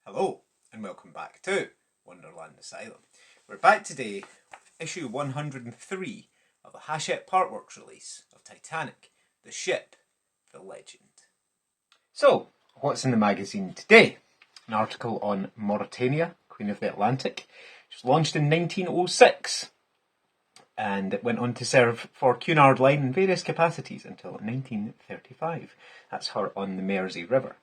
Hello, and welcome back to Wonderland Asylum. We're back today, issue 103 of the Hachette Partworks release of Titanic, the ship, the legend. So, what's in the magazine today? An article on Mauritania, Queen of the Atlantic. It was launched in 1906. And it went on to serve for Cunard Line in various capacities until 1935. That's her on the Mersey River.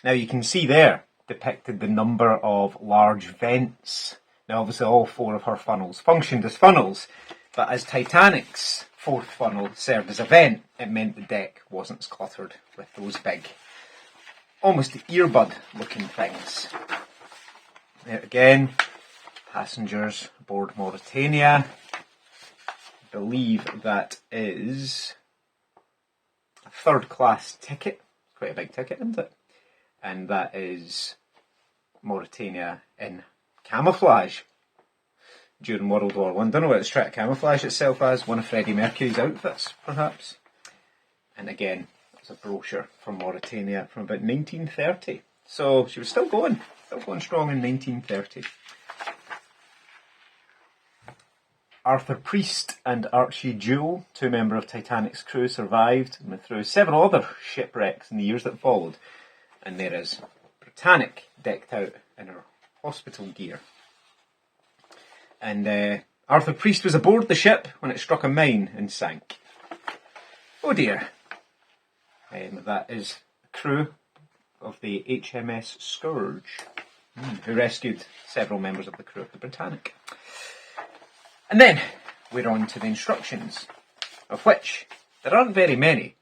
Now you can see there, depicted the number of large vents. Now obviously all four of her funnels functioned as funnels, but as Titanic's fourth funnel served as a vent, it meant the deck wasn't as cluttered with those big, almost earbud looking things. There again, passengers aboard Mauritania. I believe that is a third class ticket. Quite a big ticket, isn't it? And that is Mauritania in camouflage during World War I. Don't know what it's trying to camouflage itself as. One of Freddie Mercury's outfits, perhaps. And again, it's a brochure from Mauritania from about 1930. So she was still going strong in 1930. Arthur Priest and Archie Jewell, two members of Titanic's crew, survived and went through several other shipwrecks in the years that followed. And there is Britannic decked out in her hospital gear. And Arthur Priest was aboard the ship when it struck a mine and sank. Oh dear. That is the crew of the HMS Scourge, who rescued several members of the crew of the Britannic. And then we're on to the instructions, of which there aren't very many.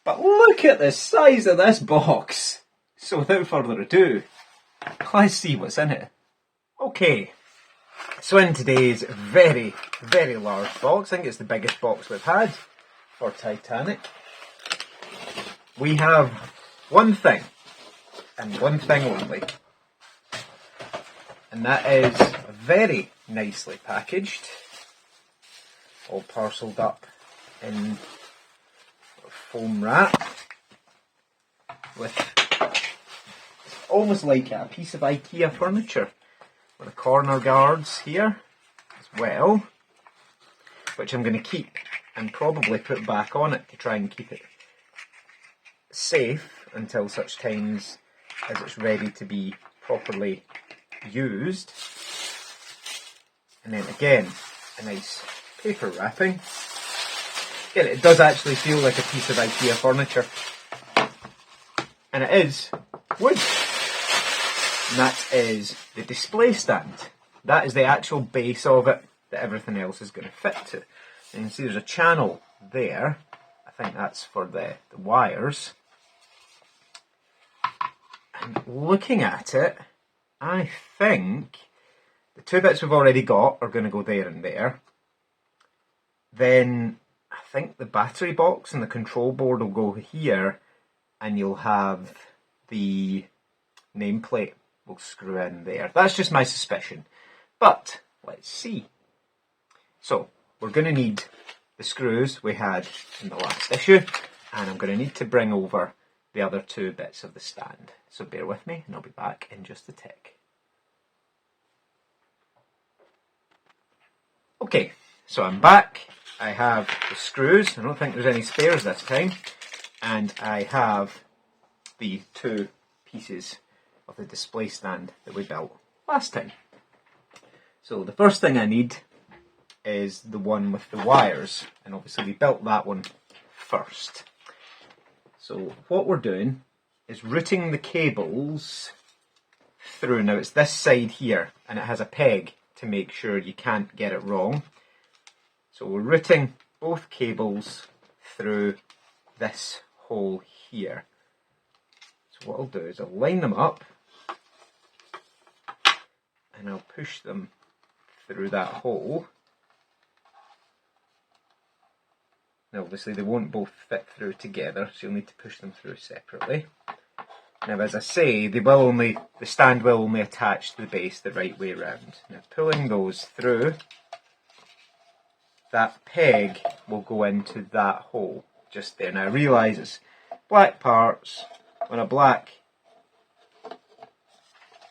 But look at the size of this box! So without further ado, let's see what's in it. Okay, so in today's very, very large box, I think it's the biggest box we've had for Titanic, we have one thing, and one thing only. And that is very nicely packaged, all parcelled up in foam wrap, with almost like a piece of IKEA furniture, with the corner guards here as well, which I'm going to keep and probably put back on it to try and keep it safe until such times as it's ready to be properly used. And then again, a nice paper wrapping. Again, it does actually feel like a piece of IKEA furniture. And it is wood. And that is the display stand. That is the actual base of it that everything else is going to fit to. And you can see there's a channel there. I think that's for the wires. And looking at it, I think the two bits we've already got are going to go there and there. Then I think the battery box and the control board will go here, and you'll have the nameplate will screw in there. That's just my suspicion. But let's see. So we're going to need the screws we had in the last issue, and I'm going to need to bring over the other two bits of the stand. So bear with me and I'll be back in just a tick. Okay, so I'm back. I have the screws. I don't think there's any spares this time. And I have the two pieces of the display stand that we built last time. So the first thing I need is the one with the wires. And obviously we built that one first. So what we're doing is routing the cables through. Now it's this side here, and it has a peg to make sure you can't get it wrong. So we're routing both cables through this hole here. So what I'll do is I'll line them up, and I'll push them through that hole. Now obviously they won't both fit through together, so you'll need to push them through separately. Now as I say, the stand will only attach to the base the right way around. Now pulling those through, that peg will go into that hole just there. Now I realise it's black parts on a black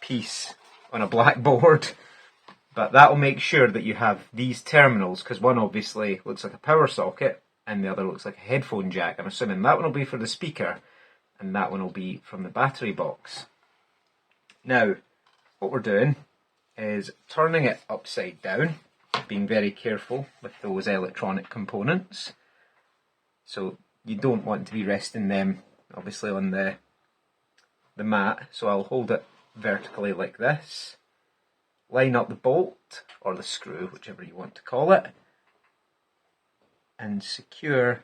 piece on a black board, but that will make sure that you have these terminals, because one obviously looks like a power socket and the other looks like a headphone jack. I'm assuming that one will be for the speaker and that one will be from the battery box. Now, what we're doing is turning it upside down, being very careful with those electronic components. So you don't want to be resting them obviously on the mat, so I'll hold it vertically like this, line up the bolt or the screw, whichever you want to call it, and secure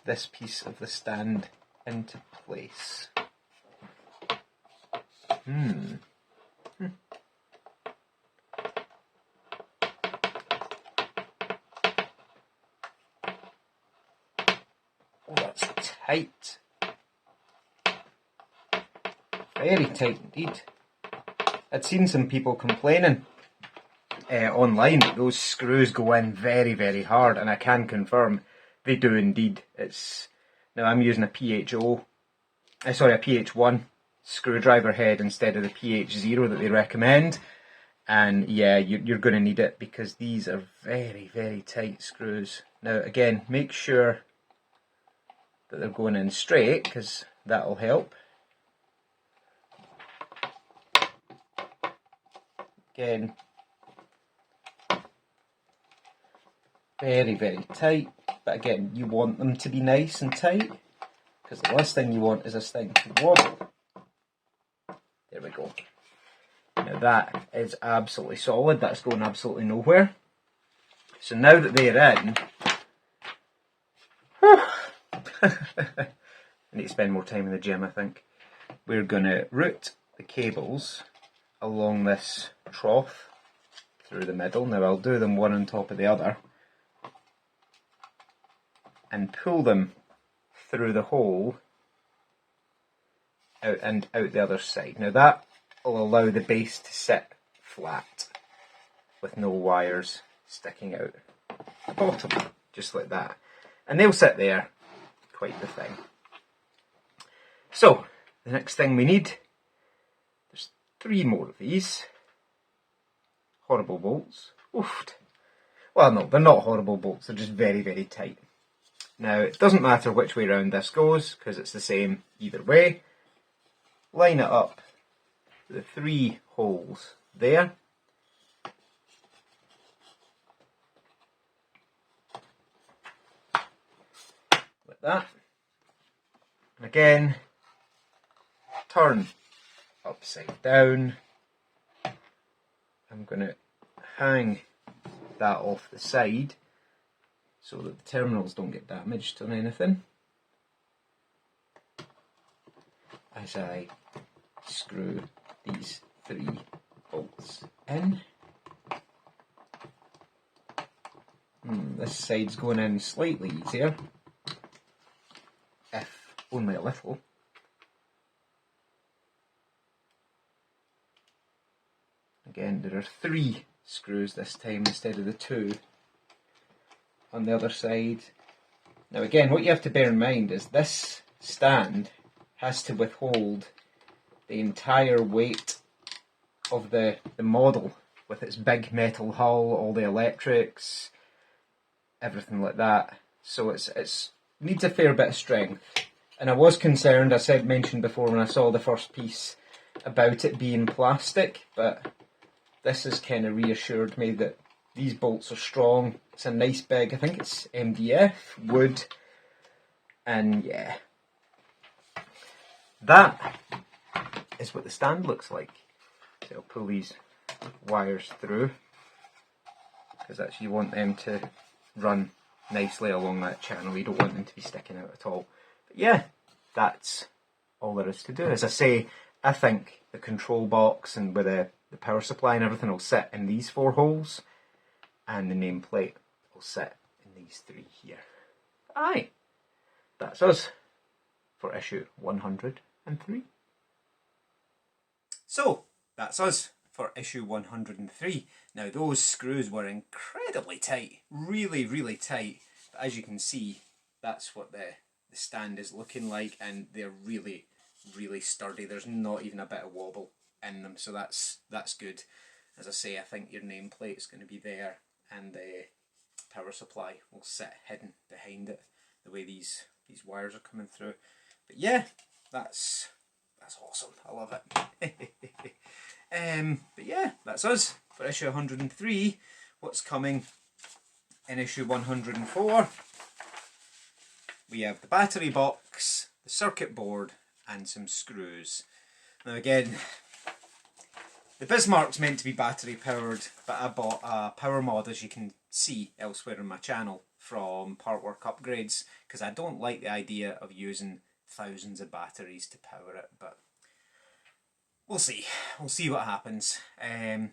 this piece of the stand into place. Oh, that's tight. Very tight indeed. I'd seen some people complaining online that those screws go in very, very hard, and I can confirm they do indeed. Now I'm using a PH1 screwdriver head instead of the PH0 that they recommend, and yeah, you're going to need it because these are very, very tight screws. Now again, make sure that they're going in straight, because that'll help. Again, very, very tight, but again, you want them to be nice and tight, because the last thing you want is this thing to wobble. There we go. Now that is absolutely solid, that's going absolutely nowhere. So now that they're in, I need to spend more time in the gym, I think. We're going to route the cables along this trough through the middle. Now I'll do them one on top of the other and pull them through the hole out and out the other side. Now that will allow the base to sit flat with no wires sticking out the bottom, just like that. And they'll sit there, quite the thing. So, the next thing we need, there's 3 more of these. Horrible bolts. Oofed. Well, no, they're not horrible bolts, they're just very, very tight. Now, it doesn't matter which way round this goes, because it's the same either way. Line it up the 3 holes there. Like that. And again, turn upside down. I'm going to hang that off the side so that the terminals don't get damaged on anything as I screw these 3 bolts in. This side's going in slightly easier, if only a little. Again, there are 3 screws this time instead of the 2 on the other side. Now again, what you have to bear in mind is this stand has to withhold the entire weight of the model, with its big metal hull, all the electrics, everything like that. So it's needs a fair bit of strength. And I was concerned, mentioned before when I saw the first piece, about it being plastic, but this has kind of reassured me that these bolts are strong. It's a nice big, I think it's MDF, wood, and yeah. That is what the stand looks like. So I'll pull these wires through, because actually you want them to run nicely along that channel. You don't want them to be sticking out at all. But yeah, that's all there is to do. As I say, I think the control box and with the power supply and everything will sit in these 4 holes, and the nameplate will sit in these 3 here. Aye, that's us for issue 103. So, that's us for issue 103. Now those screws were incredibly tight, really, really tight. But as you can see, that's what the stand is looking like, and they're really, really sturdy. There's not even a bit of wobble in them, so that's good. As I say, I think your nameplate is going to be there, and the power supply will sit hidden behind it, the way these wires are coming through. But yeah, that's awesome. I love it. But yeah, that's us for issue 103. What's coming in issue 104? We have the battery box, the circuit board, and some screws. Now again, the Bismarck's meant to be battery powered, but I bought a power mod, as you can see elsewhere on my channel, from Partwork Upgrades, because I don't like the idea of using thousands of batteries to power it, but we'll see. We'll see what happens.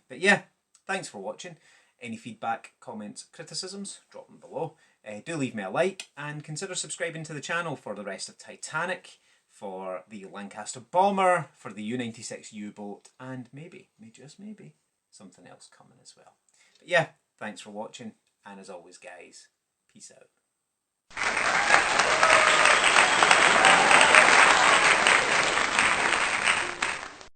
But yeah, thanks for watching. Any feedback, comments, criticisms, drop them below. Do leave me a like, and consider subscribing to the channel for the rest of Titanic, for the Lancaster bomber, for the U-96 U-boat, and maybe, just maybe, something else coming as well. But yeah, thanks for watching, and as always guys, peace out.